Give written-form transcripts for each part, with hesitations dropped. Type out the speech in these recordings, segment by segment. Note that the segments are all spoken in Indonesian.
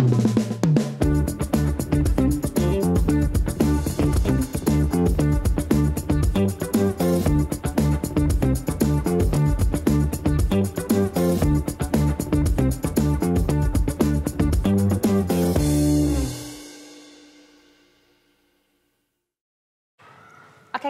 Oke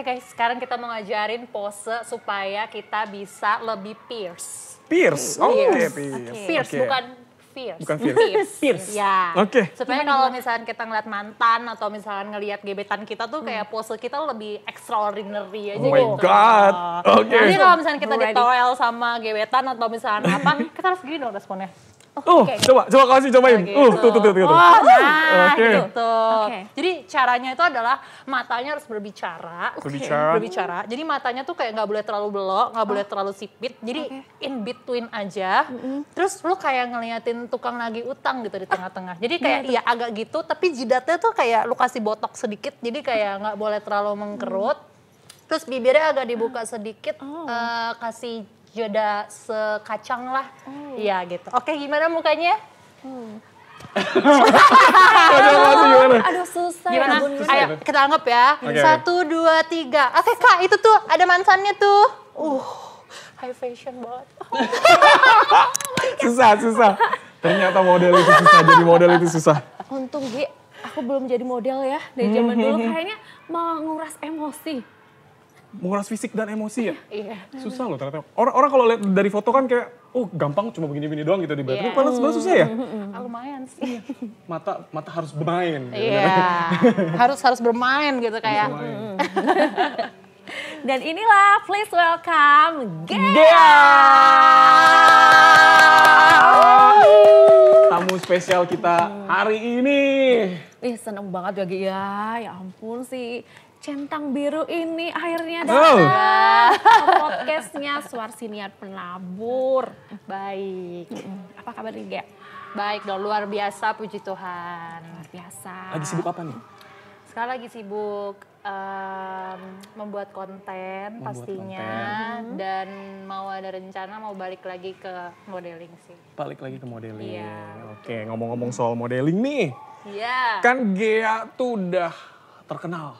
guys, sekarang kita mau ngajarin pose supaya kita bisa lebih fierce. Fierce? Oh, Fierce. fierce. Fierce, Oke. bukan fierce. Bukan fierce. Fierce. Ya. Oke. Supaya kalau misalnya kita ngeliat mantan atau misalnya ngeliat gebetan kita tuh kayak pose kita lebih extraordinary aja Oh my gitu. God. Oke. Jadi kalau misalnya kita Ready. ditoel sama gebetan atau misalnya apa, kita harus gini dong responnya. Coba kasih cobain. Gitu. Tuh. Oh, nah, Oke. gitu. Oke. Jadi caranya itu adalah matanya harus berbicara. Berbicara. Jadi matanya tuh kayak nggak boleh terlalu belok, nggak boleh terlalu sipit. Jadi in between aja. Terus lu kayak ngeliatin tukang nagih utang gitu di tengah-tengah. Jadi kayak iya agak gitu, tapi jidatnya tuh kayak lu kasih botok sedikit. Jadi kayak nggak boleh terlalu mengkerut. Terus bibirnya agak dibuka sedikit, kasih jeda sekacang lah. Iya gitu. Oke, gimana mukanya? Gimana? Aduh susah Gimana? ya Bun. Ayo kita anggap ya. Oke. 1, 2, 3. Oke Kak, itu tuh ada mantannya tuh. High fashion banget. Susah. Ternyata model itu susah, jadi model itu susah. Untung Gi, aku belum jadi model ya dari zaman dulu. Kayaknya menguras emosi. Menguras fisik dan emosi ya? Iya. Susah loh ternyata. Orang kalau lihat dari foto kan kayak, oh gampang cuma begini-begini doang gitu di bed. Iya. Padahal sebenarnya susah ya? Lumayan sih. Mata harus bermain. Iya. harus bermain gitu kayak. Dan inilah please welcome Gea! Tamu spesial kita hari ini. Ih seneng banget ya Gi ya. Ya ampun si centang biru ini akhirnya datang ke podcastnya Swarsiniat Penabur. Baik. Apa kabar nih Gia? Baik dong, luar biasa puji Tuhan. Luar biasa. Lagi sibuk apa nih? Sekarang lagi sibuk membuat konten pastinya. Dan mau ada rencana mau balik lagi ke modeling sih. Balik lagi ke modeling. Iya. Oke, ngomong-ngomong soal modeling nih. Iya. Kan Gea tuh udah terkenal.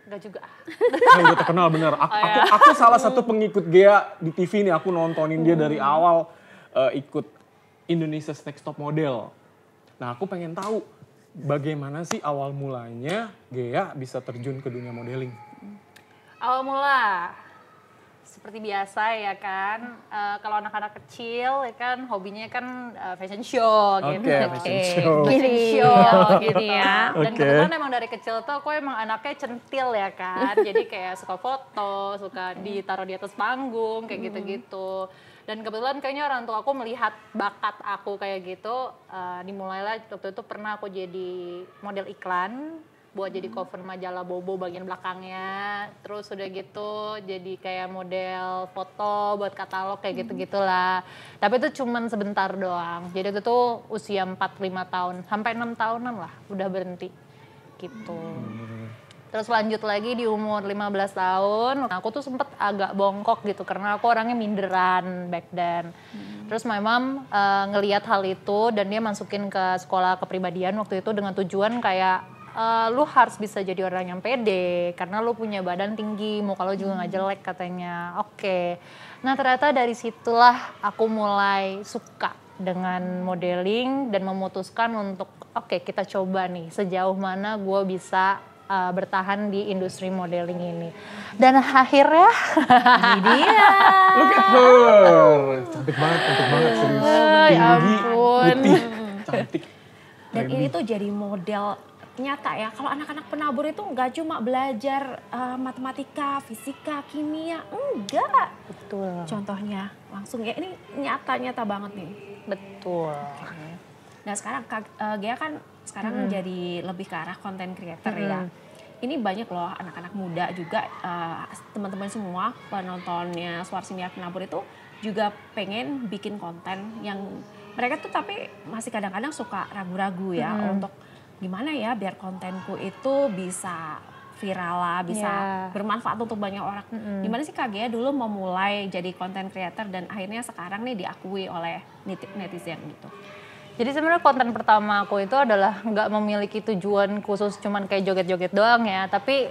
Enggak juga. Udah terkenal bener. Aku salah satu pengikut Gea di TV nih. Aku nontonin dia dari awal ikut Indonesia's Next Top Model. Nah aku pengen tahu bagaimana sih awal mulanya Gea bisa terjun ke dunia modeling? Awal mula seperti biasa ya kan, kalau anak-anak kecil ya kan hobinya kan fashion show gitu. Fashion show. Fashion show gitu Gini ya. ya. Dan kebetulan emang dari kecil tuh aku emang anaknya centil ya kan. Jadi kayak suka foto, suka ditaruh di atas panggung kayak gitu-gitu. Dan kebetulan kayaknya orang tua aku melihat bakat aku kayak gitu, dimulailah waktu itu pernah aku jadi model iklan buat jadi cover majalah Bobo bagian belakangnya. Terus udah gitu jadi kayak model foto buat katalog kayak gitu-gitulah. Tapi itu cuman sebentar doang. Jadi itu tuh usia 4-5 tahun, sampai 6 tahunan lah udah berhenti gitu. Terus lanjut lagi di umur 15 tahun, aku tuh sempet agak bongkok gitu karena aku orangnya minderan back then. Terus my mom ngelihat hal itu dan dia masukin ke sekolah kepribadian waktu itu dengan tujuan kayak lu harus bisa jadi orang yang pede karena lu punya badan tinggi, muka lu juga nggak jelek katanya. Oke. Nah ternyata dari situlah aku mulai suka dengan modeling dan memutuskan untuk oke, kita coba nih sejauh mana gue bisa bertahan di industri modeling ini. Dan akhirnya Ini dia. Look at her. Cantik banget serius. ya Tinggi, ampun. putih, cantik. Dan ini tuh jadi model nyata ya. Kalau anak-anak penabur itu nggak cuma belajar matematika, fisika, kimia. Enggak. Betul. Contohnya langsung ya ini nyata-nyata banget nih. Betul. Nah sekarang Gea kan sekarang jadi lebih ke arah content creator ya. Ini banyak loh anak-anak muda juga, teman-teman semua penontonnya Swarsiniat Penabur itu juga pengen bikin konten yang mereka tuh tapi masih kadang-kadang suka ragu-ragu ya untuk gimana ya biar kontenku itu bisa viral lah, bisa bermanfaat untuk banyak orang. Gimana sih Kak Gea dulu memulai jadi content creator dan akhirnya sekarang nih diakui oleh netizen gitu? Jadi sebenarnya konten pertama aku itu adalah nggak memiliki tujuan khusus cuman kayak joget-joget doang ya. Tapi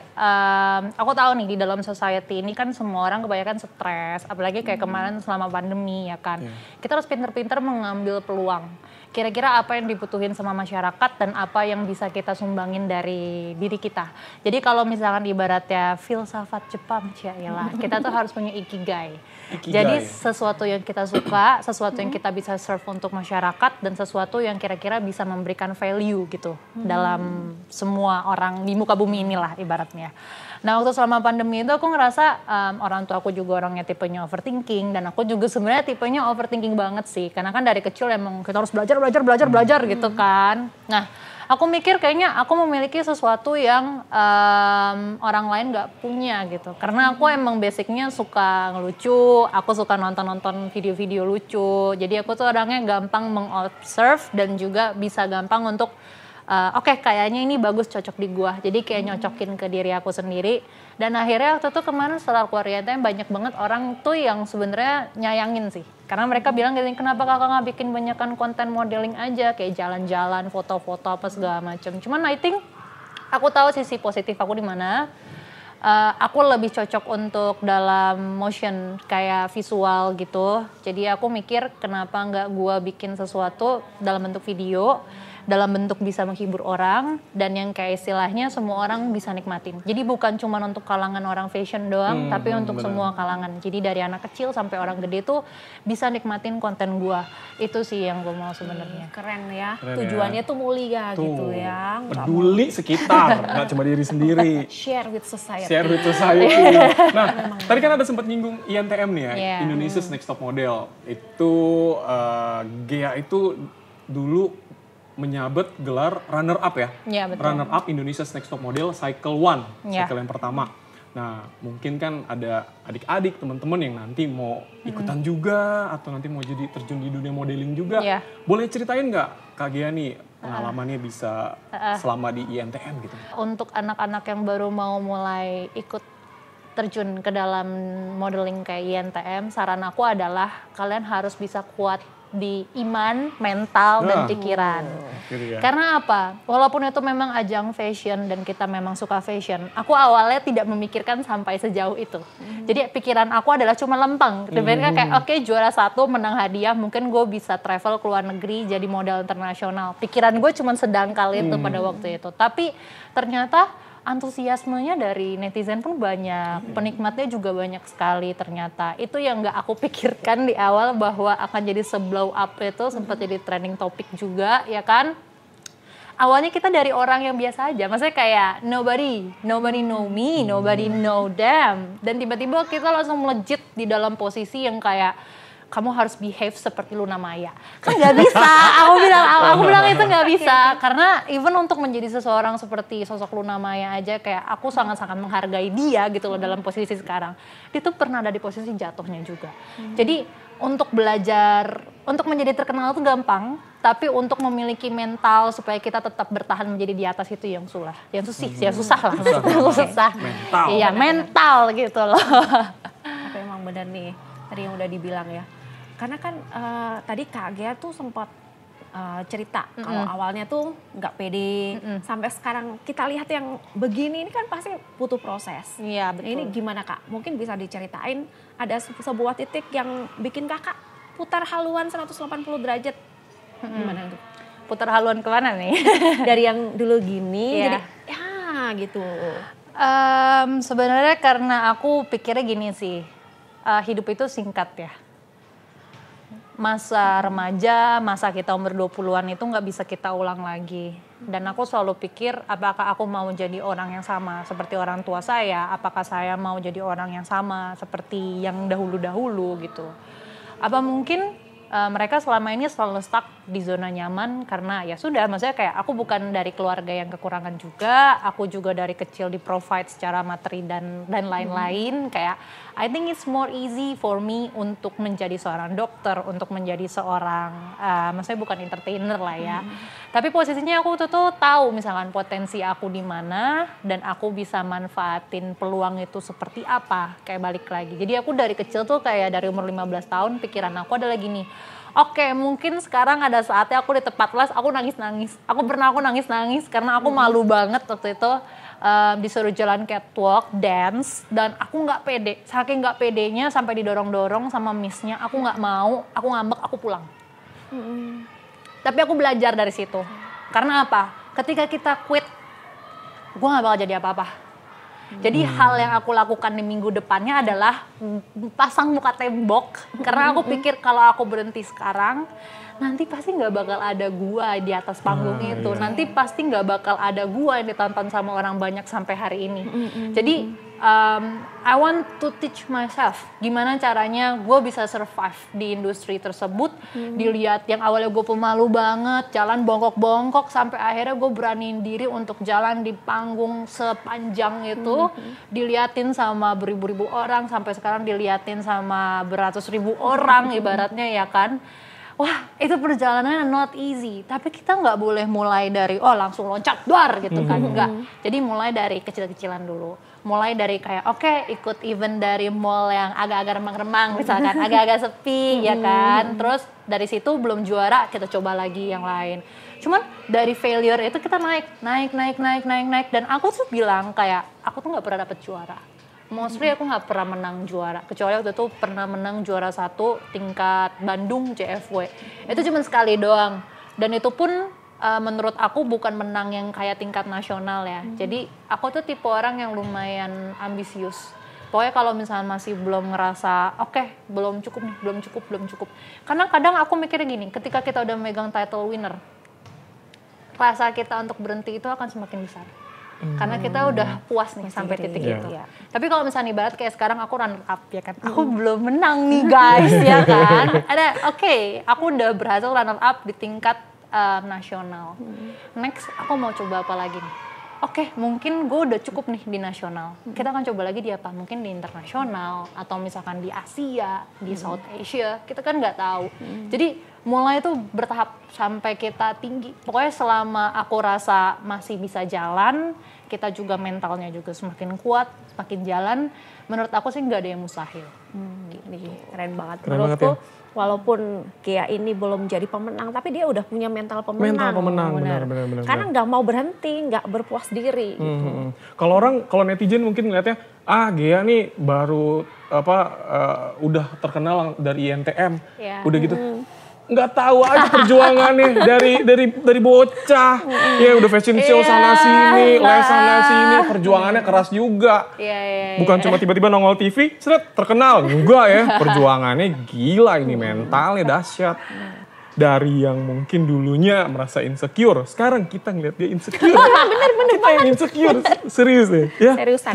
aku tahu nih di dalam society ini kan semua orang kebanyakan stres. Apalagi kayak kemarin selama pandemi ya kan. Kita harus pinter-pinter mengambil peluang. Kira-kira apa yang dibutuhin sama masyarakat dan apa yang bisa kita sumbangin dari diri kita. Jadi kalau misalkan ibaratnya filsafat Jepang, cialah, kita tuh harus punya ikigai. Jadi sesuatu yang kita suka, sesuatu yang kita bisa serve untuk masyarakat, dan sesuatu yang kira-kira bisa memberikan value gitu dalam semua orang di muka bumi inilah ibaratnya. Nah waktu selama pandemi itu aku ngerasa orang tua aku juga orangnya tipenya overthinking, dan aku juga sebenarnya tipenya overthinking banget sih, karena kan dari kecil emang kita harus belajar gitu kan. Nah aku mikir kayaknya aku memiliki sesuatu yang orang lain gak punya gitu. Karena aku emang basicnya suka ngelucu, aku suka nonton-nonton video-video lucu. Jadi aku tuh orangnya gampang mengobserve dan juga bisa gampang untuk oke, kayaknya ini bagus, cocok di gua. Jadi kayak nyocokin ke diri aku sendiri. Dan akhirnya waktu itu kemarin setelah keluar YTM banyak banget orang tuh yang sebenarnya nyayangin sih. Karena mereka bilang gini, kenapa kakak nggak bikin banyakan konten modeling aja, kayak jalan-jalan, foto-foto apa segala macam. Cuman I think aku tahu sisi positif aku di mana. Aku lebih cocok untuk dalam motion kayak visual gitu. Jadi aku mikir kenapa nggak gua bikin sesuatu dalam bentuk video, dalam bentuk bisa menghibur orang, dan yang kayak istilahnya semua orang bisa nikmatin. Jadi bukan cuma untuk kalangan orang fashion doang, tapi untuk semua kalangan. Jadi dari anak kecil sampai orang gede tuh bisa nikmatin konten gua. Itu sih yang gua mau sebenarnya. Keren ya. Keren Tujuannya ya. tuh mulia Tuh, gitu ya. peduli sekitar, nggak cuma diri sendiri. Share with society. Share with society. Nah, tadi kan ada sempat nyinggung INTM nih ya, Indonesia's Next Top Model. Itu Ghea itu dulu menyabet gelar runner up ya. Iya, betul. Runner up Indonesia's Next Top Model Cycle 1, cycle yang pertama. Nah, mungkin kan ada adik-adik, teman-teman yang nanti mau ikutan juga atau nanti mau jadi terjun di dunia modeling juga. Iya. Boleh ceritain nggak Kak Ghea nih pengalamannya bisa selama di INTM gitu? Untuk anak-anak yang baru mau mulai ikut terjun ke dalam modeling kayak INTM, saran aku adalah kalian harus bisa kuat di iman, mental, dan pikiran. Karena apa? Walaupun itu memang ajang fashion dan kita memang suka fashion, aku awalnya tidak memikirkan sampai sejauh itu. Jadi pikiran aku adalah cuma lempeng. Sebenarnya kayak oke, juara 1, menang hadiah, mungkin gue bisa travel ke luar negeri jadi model internasional. Pikiran gue cuma sedangkal itu pada waktu itu. Tapi ternyata antusiasmenya dari netizen pun banyak, penikmatnya juga banyak sekali ternyata. Itu yang gak aku pikirkan di awal bahwa akan jadi se-blow up itu, sempat jadi trending topik juga ya kan. Awalnya kita dari orang yang biasa aja, maksudnya kayak nobody know me, nobody know them. Dan tiba-tiba kita langsung melejit di dalam posisi yang kayak kamu harus behave seperti Luna Maya. Kan gak bisa, aku bilang itu gak bisa. Karena even untuk menjadi seseorang seperti sosok Luna Maya aja, kayak aku sangat-sangat menghargai dia gitu loh dalam posisi sekarang. Dia tuh pernah ada di posisi jatuhnya juga. Jadi untuk belajar, untuk menjadi terkenal itu gampang, tapi untuk memiliki mental supaya kita tetap bertahan menjadi di atas itu yang susah lah. Susah. Iya, mental gitu loh. Tapi emang benar nih, tadi yang udah dibilang ya. Karena kan tadi Kak Ghea tuh sempat cerita kalau awalnya tuh nggak pede, sampai sekarang kita lihat yang begini ini kan pasti butuh proses. Iya, betul. Ini gimana Kak? Mungkin bisa diceritain ada sebuah titik yang bikin Kakak putar haluan 180 derajat. Gimana itu? Putar haluan kemana nih? Dari yang dulu gini jadi ya gitu. Sebenarnya karena aku pikirnya gini sih, hidup itu singkat ya. Masa remaja, masa kita umur 20-an itu nggak bisa kita ulang lagi. Dan aku selalu pikir, apakah aku mau jadi orang yang sama seperti orang tua saya? Apakah saya mau jadi orang yang sama seperti yang dahulu-dahulu gitu? Apa mungkin mereka selama ini selalu stuck di zona nyaman karena ya sudah, maksudnya kayak aku bukan dari keluarga yang kekurangan juga, aku juga dari kecil di provide secara materi dan lain-lain. Kayak I think it's more easy for me untuk menjadi seorang dokter, untuk menjadi seorang maksudnya bukan entertainer lah ya. Tapi posisinya aku tuh tahu misalkan potensi aku di mana dan aku bisa manfaatin peluang itu seperti apa, kayak balik lagi. Jadi aku dari kecil tuh kayak dari umur 15 tahun pikiran aku adalah gini, oke, mungkin sekarang ada saatnya aku di tempat les, aku nangis-nangis. Aku nangis-nangis karena aku malu banget waktu itu disuruh jalan catwalk, dance, dan aku nggak pede. Saking nggak pedenya sampai didorong-dorong sama miss-nya, aku nggak mau, aku ngambek, aku pulang. Tapi aku belajar dari situ. Karena apa? Ketika kita quit, gue nggak bakal jadi apa-apa. Jadi hal yang aku lakukan di minggu depannya adalah pasang muka tembok. Karena aku pikir kalau aku berhenti sekarang, nanti pasti nggak bakal ada gua di atas panggung itu. Iya. Nanti pasti nggak bakal ada gua yang ditonton sama orang banyak sampai hari ini. Jadi I want to teach myself gimana caranya gue bisa survive di industri tersebut. Dilihat yang awalnya gue pemalu banget, jalan bongkok-bongkok, sampai akhirnya gue beraniin diri untuk jalan di panggung sepanjang itu. Diliatin sama beribu-ribu orang, sampai sekarang diliatin sama beratus ribu orang ibaratnya ya kan. Wah, itu perjalanannya not easy. Tapi kita nggak boleh mulai dari, langsung loncat, duar gitu kan. Enggak. Jadi mulai dari kecil-kecilan dulu. Mulai dari kayak, ikut event dari mall yang agak-agak remang-remang misalkan. Agak-agak sepi ya kan. Terus dari situ belum juara, kita coba lagi yang lain. Cuman dari failure itu kita naik. Dan aku tuh bilang kayak, aku tuh nggak pernah dapet juara. Mostly aku nggak pernah menang juara, kecuali waktu itu pernah menang juara 1 tingkat Bandung CFW. Itu cuma sekali doang, dan itu pun menurut aku bukan menang yang kayak tingkat nasional ya. Jadi aku tuh tipe orang yang lumayan ambisius. Pokoknya kalau misalnya masih belum ngerasa, belum cukup. Karena kadang aku mikirnya gini, ketika kita udah megang title winner, rasa kita untuk berhenti itu akan semakin besar. Karena kita udah puas nih sampai titik itu. Ya. Tapi kalau misalnya ibarat kayak sekarang aku runner up ya kan, aku belum menang nih guys ya kan. Aku udah berhasil runner up di tingkat nasional. Next aku mau coba apa lagi nih? Mungkin gue udah cukup nih di nasional. Kita akan coba lagi di apa? Mungkin di internasional atau misalkan di Asia, di South Asia. Kita kan nggak tahu. Jadi mulai tuh bertahap sampai kita tinggi. Pokoknya selama aku rasa masih bisa jalan, kita juga mentalnya juga semakin kuat, semakin jalan. Menurut aku sih nggak ada yang mustahil. Keren banget. Menurutku walaupun Ghea ini belum jadi pemenang, tapi dia udah punya mental pemenang. Benar. Karena nggak mau berhenti, nggak berpuas diri. Gitu. Kalau netizen mungkin ngeliatnya, Ghea nih baru udah terkenal dari INTM, udah gitu. Nggak tahu aja perjuangannya dari bocah. Ya udah fashion show sana sini, les sana sini, perjuangannya keras juga. Bukan cuma tiba-tiba nongol TV, terkenal juga ya. Perjuangannya gila, ini mentalnya dahsyat. Dari yang mungkin dulunya merasa insecure, sekarang kita ngeliat dia insecure. Bener. Kita yang insecure, serius deh. Ya? Seriusan.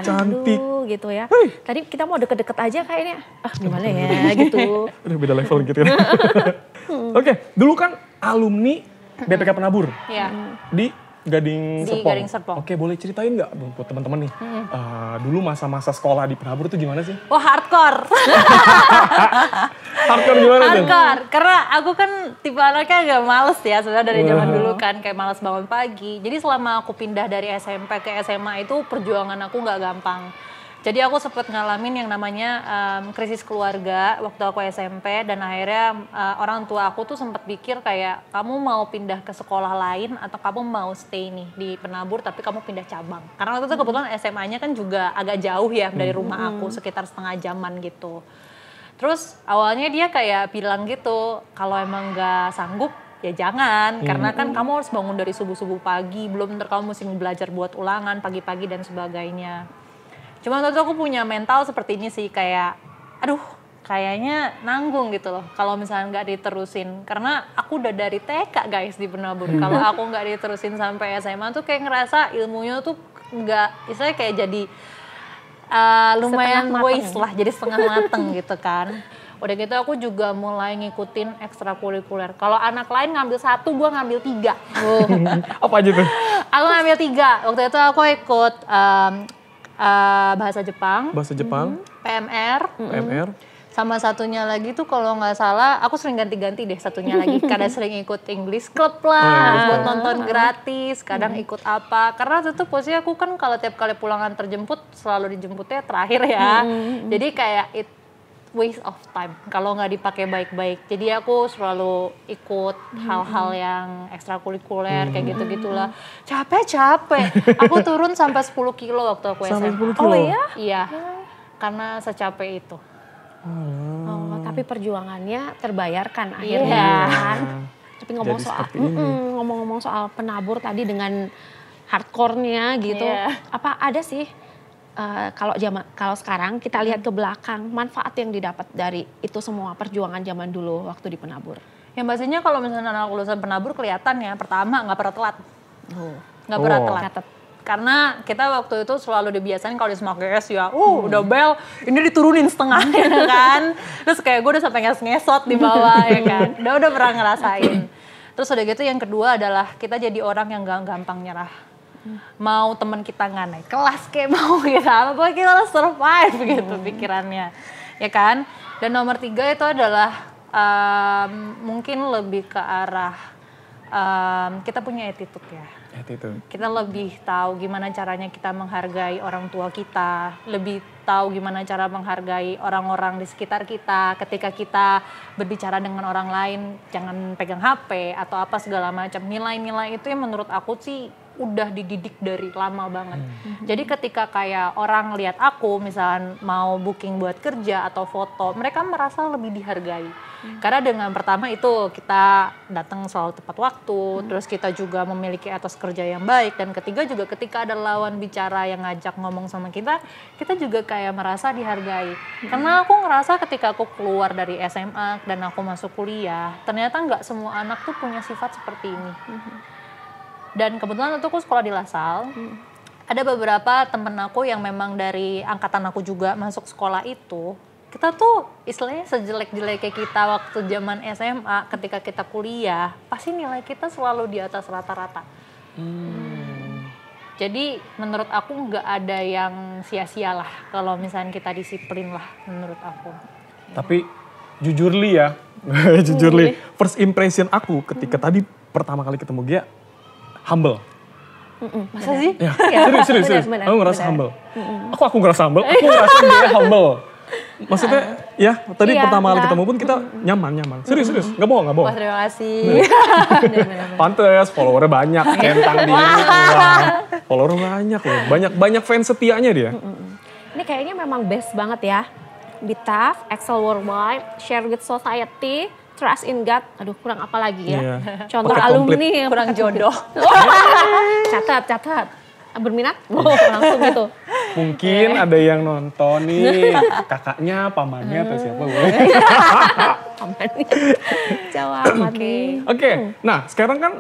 Cantik. Aduh, gitu ya. Tadi kita mau deket-deket aja kayaknya. Gimana ya gitu. Udah beda level gitu kan. Oke, dulu kan alumni BPK Penabur. Di Gading Serpong. Oke, boleh ceritain nggak buat teman-teman nih? Dulu masa-masa sekolah di Penabur itu gimana sih? Wah, hardcore. Hardcore gimana tuh? Hardcore, karena aku kan tipe anaknya agak males ya sebenarnya dari zaman dulu kan, kayak males bangun pagi. Jadi selama aku pindah dari SMP ke SMA itu perjuangan aku nggak gampang. Jadi aku sempat ngalamin yang namanya krisis keluarga waktu aku SMP, dan akhirnya orang tua aku tuh sempat pikir kayak, kamu mau pindah ke sekolah lain atau kamu mau stay nih di Penabur tapi kamu pindah cabang. Karena waktu itu kebetulan SMA-nya kan juga agak jauh ya dari rumah aku, sekitar setengah jaman gitu. Terus awalnya dia kayak bilang gitu, kalau emang gak sanggup ya jangan, karena kan kamu harus bangun dari subuh-subuh pagi, belum ntar kamu mesti belajar buat ulangan pagi-pagi dan sebagainya. Cuma waktu itu aku punya mental seperti ini sih, kayak kayaknya nanggung gitu loh kalau misalnya nggak diterusin, karena aku udah dari TK guys di Penabur. Kalau aku nggak diterusin sampai SMA tuh kayak ngerasa ilmunya tuh nggak, istilahnya kayak jadi lumayan waste lah, jadi setengah mateng gitu kan. Udah gitu aku juga mulai ngikutin ekstrakurikuler. Kalau anak lain ngambil 1, gue ngambil 3. Apa aja tuh? Aku ngambil 3. Waktu itu aku ikut bahasa Jepang, PMR, sama satunya lagi tuh kalau nggak salah, aku sering ganti-ganti deh satunya lagi. Kadang sering ikut English Club lah, buat nonton gratis, kadang ikut apa. Karena itu posisi aku kan kalau tiap kali pulangan terjemput, selalu dijemputnya terakhir ya. Jadi kayak waste of time kalau nggak dipakai baik-baik. Jadi aku selalu ikut hal-hal yang ekstrakurikuler kayak gitu-gitulah. Capek. Aku turun sampai 10 kilo waktu aku Sampai SMA. 10 kilo? Oh iya? Iya. Karena secapek itu. Oh, tapi perjuangannya terbayarkan Iya. akhirnya kan. Tapi ngomong Jadi soal seperti ini. ngomong-ngomong soal penabur tadi dengan hardcore-nya gitu. Iya. Apa ada sih kalau sekarang kita lihat ke belakang manfaat yang didapat dari itu semua perjuangan zaman dulu waktu di penabur? Yang pastinya kalau misalnya anak lulusan penabur kelihatan ya, pertama nggak pernah telat. Oh. Nggak pernah Oh. telat. Catat. Karena kita waktu itu selalu dibiasain kalau di Smart GS ya, udah bel, ini diturunin setengah ya kan. Terus kayak gue udah sampai ngesot di bawah ya kan. Udah pernah ngerasain. Terus udah gitu yang kedua adalah kita jadi orang yang gak gampang nyerah. Mau teman kita nggak naik kelas kayak mau kita apa, pokoknya kita harus survive gitu pikirannya. Ya kan? Dan nomor 3 itu adalah mungkin lebih ke arah kita punya attitude ya. Attitude. Kita lebih tahu gimana caranya kita menghargai orang tua kita, lebih tahu gimana cara menghargai orang-orang di sekitar kita. Ketika kita berbicara dengan orang lain, jangan pegang HP atau apa segala macam. Nilai-nilai itu yang menurut aku sih udah dididik dari lama banget. Jadi ketika kayak orang lihat aku misalnya mau booking buat kerja atau foto, mereka merasa lebih dihargai. Karena dengan pertama itu kita datang selalu tepat waktu, terus kita juga memiliki etos kerja yang baik, dan ketiga juga ketika ada lawan bicara yang ngajak ngomong sama kita juga kayak merasa dihargai. Karena aku ngerasa ketika aku keluar dari SMA dan aku masuk kuliah, ternyata nggak semua anak tuh punya sifat seperti ini. Dan kebetulan waktu aku sekolah di LaSalle, ada beberapa temen aku yang memang dari angkatan aku juga masuk sekolah itu. Kita tuh istilahnya sejelek-jeleknya kita waktu zaman SMA, ketika kita kuliah, pasti nilai kita selalu di atas rata-rata. Jadi menurut aku nggak ada yang sia-sia lah kalau misalnya kita disiplin lah menurut aku. Tapi jujur Li ya, jujur Li, first impression aku ketika tadi pertama kali ketemu dia, humble. Masa sih? Ya, Iya, serius. benar, Aku ngerasa benar. humble. Aku ngerasa humble, aku ngerasa dia humble. Maksudnya ya tadi Iya, pertama kali iya. ketemu pun kita nyaman. Serius, nggak bohong. Wah terima kasih. Pantes, followernya banyak, centang di ini. Follower banyak loh, banyak fans setianya dia. Ini kayaknya memang best banget ya. Be tough, excel worldwide, share with society, trust in God. Aduh, kurang apa lagi ya? Iya. Contoh Paket alumni komplit. yang Kurang jodoh. catat. Berminat? Langsung gitu. Mungkin ada yang nonton nih, kakaknya, pamannya, atau siapa gue. Jawab. Oke, nah sekarang kan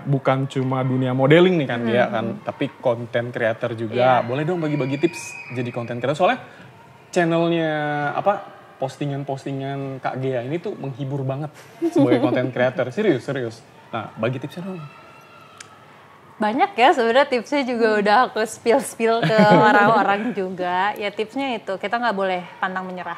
bukan cuma dunia modeling nih kan dia kan, tapi konten creator juga. Boleh dong bagi-bagi tips jadi konten creator, soalnya channelnya postingan-postingan Kak Gea ini tuh menghibur banget sebagai konten creator, serius. Nah, bagi tipsnya dong. Banyak ya sebenarnya tipsnya juga udah aku spill ke orang-orang juga. Ya tipsnya itu, kita nggak boleh pantang menyerah.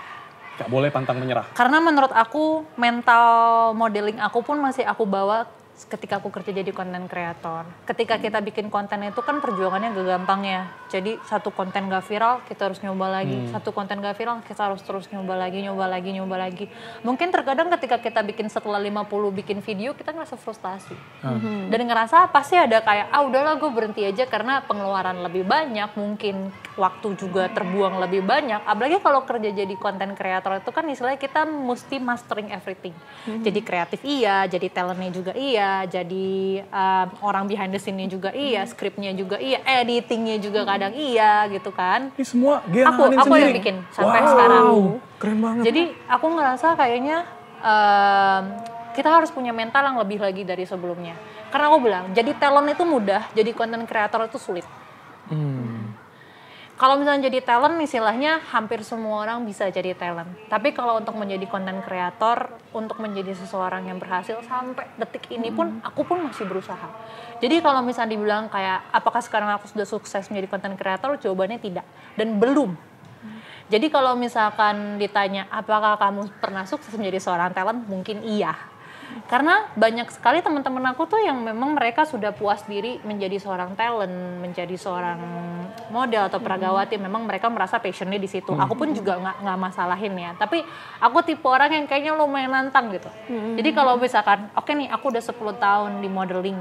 Gak boleh pantang menyerah. Karena menurut aku mental modeling aku pun masih aku bawa ketika aku kerja jadi konten kreator. Ketika kita bikin konten itu kan perjuangannya gak gampang ya. Jadi satu konten gak viral kita harus nyoba lagi. Satu konten gak viral kita harus terus nyoba lagi. Mungkin terkadang ketika kita bikin setelah 50 bikin video kita ngerasa frustasi. Dan ngerasa pasti ada kayak udahlah gue berhenti aja karena pengeluaran lebih banyak. Mungkin waktu juga terbuang lebih banyak. Apalagi kalau kerja jadi konten kreator itu kan istilahnya kita mesti mastering everything. Jadi kreatif iya, jadi talentnya juga iya, jadi orang behind the scene-nya juga iya, skripnya juga iya, editingnya juga kadang iya gitu kan. Ini semua Gea Aku sendiri. yang bikin sampai sekarang. Keren banget. Jadi aku ngerasa kayaknya kita harus punya mental yang lebih lagi dari sebelumnya. Karena aku bilang, jadi talent itu mudah, jadi content creator itu sulit. Kalau misalnya jadi talent, istilahnya hampir semua orang bisa jadi talent. Tapi kalau untuk menjadi content creator, untuk menjadi seseorang yang berhasil sampai detik ini pun, aku pun masih berusaha. Jadi kalau misalnya dibilang kayak, apakah sekarang aku sudah sukses menjadi content creator? Jawabannya tidak. Dan belum. Jadi kalau misalkan ditanya, apakah kamu pernah sukses menjadi seorang talent? Mungkin iya. Karena banyak sekali teman-teman aku tuh yang memang mereka sudah puas diri menjadi seorang talent, menjadi seorang model atau peragawati. Memang mereka merasa passionnya di situ. Aku pun juga nggak masalahin ya. Tapi aku tipe orang yang kayaknya lumayan nantang gitu. Jadi kalau misalkan, oke nih aku udah 10 tahun di modeling.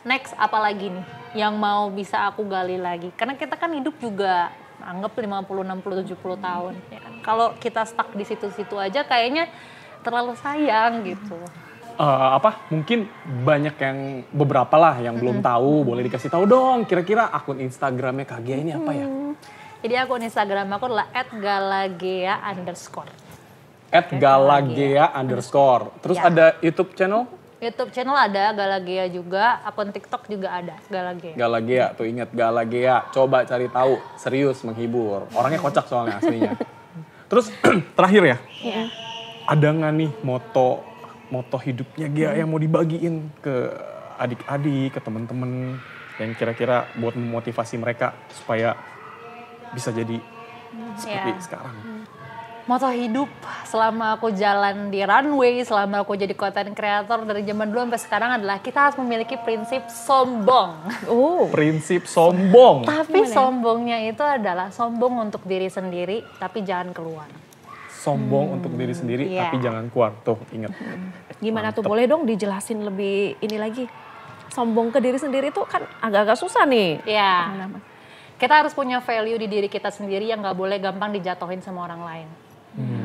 Next apa lagi nih yang mau bisa aku gali lagi? Karena kita kan hidup juga anggap 50, 60, 70 tahun. Ya kan? Kalau kita stuck di situ-situ aja kayaknya terlalu sayang gitu. Mungkin banyak yang beberapa lah yang belum tahu, boleh dikasih tahu dong kira-kira akun Instagramnya Kak Gia ini apa ya? Jadi akun Instagram aku adalah @galagea_. @galagea_. Terus Ya. ada YouTube channel? YouTube channel ada Galagea juga, akun TikTok juga ada Galagea. Galagea, tuh ingat Galagea. Coba cari tahu, serius menghibur. Orangnya kocak soalnya aslinya. Terus terakhir ya, ada nggak nih moto hidupnya Gia yang mau dibagiin ke adik-adik, ke temen-temen yang kira-kira buat memotivasi mereka supaya bisa jadi seperti sekarang? Moto hidup selama aku jalan di runway, selama aku jadi content creator dari zaman dulu sampai sekarang adalah kita harus memiliki prinsip sombong. Prinsip sombong. Tapi sombongnya itu adalah sombong untuk diri sendiri, tapi jangan keluar. Sombong untuk diri sendiri, tapi jangan keluar. Tuh, ingat. Gimana tuh, boleh dong dijelasin lebih ini lagi. Sombong ke diri sendiri tuh kan agak-agak susah nih. Iya. Kita harus punya value di diri kita sendiri yang gak boleh gampang dijatuhin sama orang lain.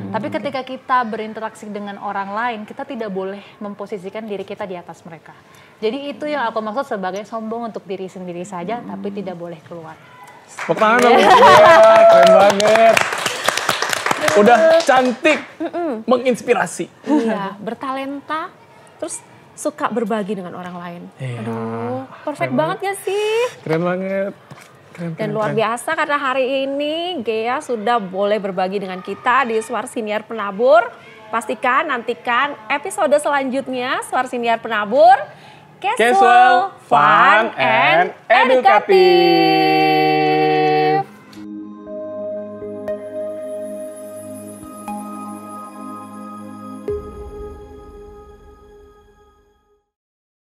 Tapi ketika kita berinteraksi dengan orang lain, kita tidak boleh memposisikan diri kita di atas mereka. Jadi itu yang aku maksud sebagai sombong untuk diri sendiri saja, tapi tidak boleh keluar. Tepuk tangan dong. Keren banget. Udah cantik, menginspirasi. Iya, bertalenta, terus suka berbagi dengan orang lain. Iya. Aduh, perfect banget gak sih? Keren banget. Dan luar biasa karena hari ini Gia sudah boleh berbagi dengan kita di Suara Siniar Penabur. Pastikan nantikan episode selanjutnya Suara Siniar Penabur. Casual, fun, and educative.